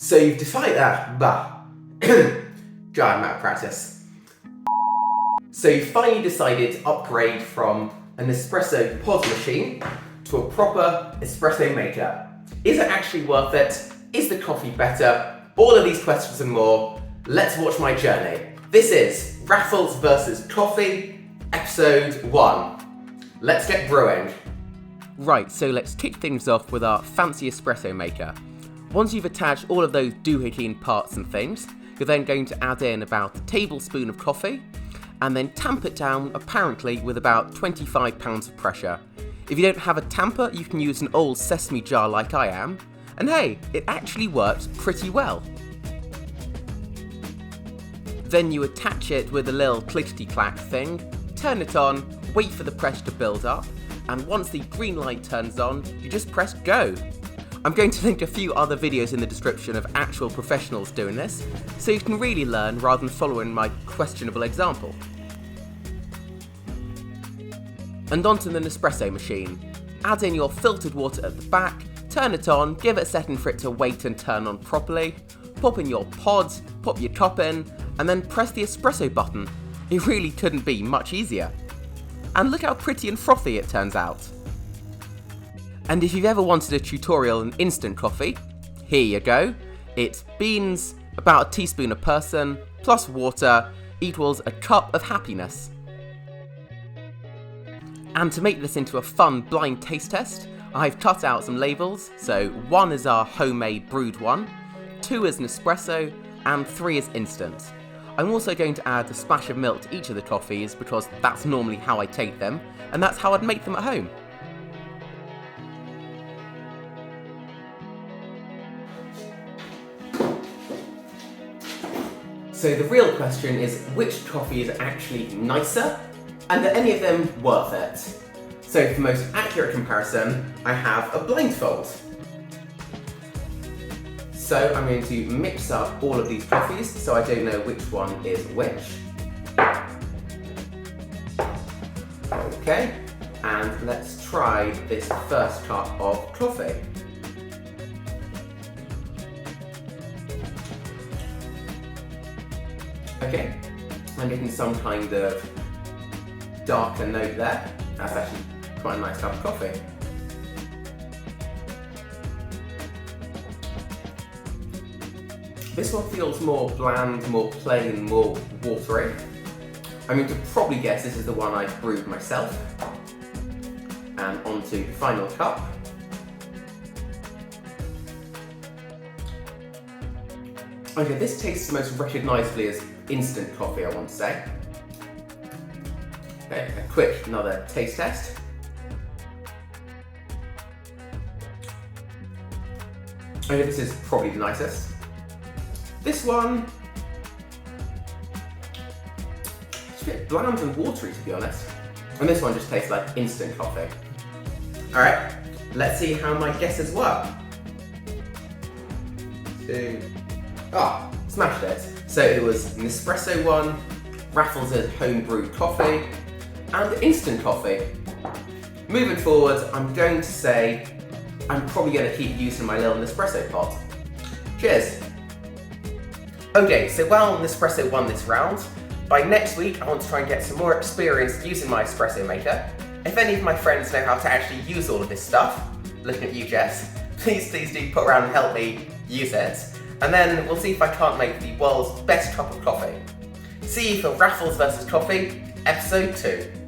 So you've decided God, I'm out of practice. So you finally decided to upgrade from an espresso pod machine to a proper espresso maker. Is it actually worth it? Is the coffee better? All of these questions and more. Let's watch my journey. This is Raffles versus Coffee, episode 1. Let's get brewing. Right, so let's kick things off with our fancy espresso maker. Once you've attached all of those doohickey parts and things, you're then going to add in about a tablespoon of coffee and then tamp it down apparently with about 25 pounds of pressure. If you don't have a tamper, you can use an old sesame jar like I am, and hey, it actually works pretty well. Then you attach it with a little clickety-clack thing, turn it on, wait for the pressure to build up, and once the green light turns on, you just press go. I'm going to link a few other videos in the description of actual professionals doing this, so you can really learn rather than following my questionable example. And onto the Nespresso machine. Add in your filtered water at the back, turn it on, give it a second for it to wait and turn on properly, pop in your pods, pop your top in, and then press the espresso button. It really couldn't be much easier. And look how pretty and frothy it turns out. And if you've ever wanted a tutorial on instant coffee, here you go. It's beans, about a teaspoon a person, plus water, equals a cup of happiness. And to make this into a fun blind taste test, I've cut out some labels. So 1 is our homemade brewed one, 2 is Nespresso, and 3 is instant. I'm also going to add a splash of milk to each of the coffees because that's normally how I take them, and that's how I'd make them at home. So the real question is, which coffee is actually nicer, and are any of them worth it? So for the most accurate comparison, I have a blindfold. So I'm going to mix up all of these coffees so I don't know which one is which. Okay, and let's try this first cup of coffee. Okay, I'm getting some kind of darker note there. That's actually quite a nice cup of coffee. This one feels more bland, more plain, more watery. I'm going to probably guess this is the one I brewed myself. And onto the final cup. Okay, this tastes most recognisably as instant coffee, I want to say. Okay, a quick another taste test. Okay, this is probably the nicest. This one, it's a bit bland and watery to be honest. And this one just tastes like instant coffee. Alright, let's see how my guesses were. Smashed it. So it was Nespresso one, Raffles' home brewed coffee, and instant coffee. Moving forward, I'm going to say I'm probably going to keep using my little Nespresso pot. Cheers! Okay, so while Nespresso won this round, by next week I want to try and get some more experience using my espresso maker. If any of my friends know how to actually use all of this stuff, looking at you Jess, please do put around and help me use it. And then we'll see if I can't make the world's best cup of coffee. See you for Raffles vs Coffee, episode 2.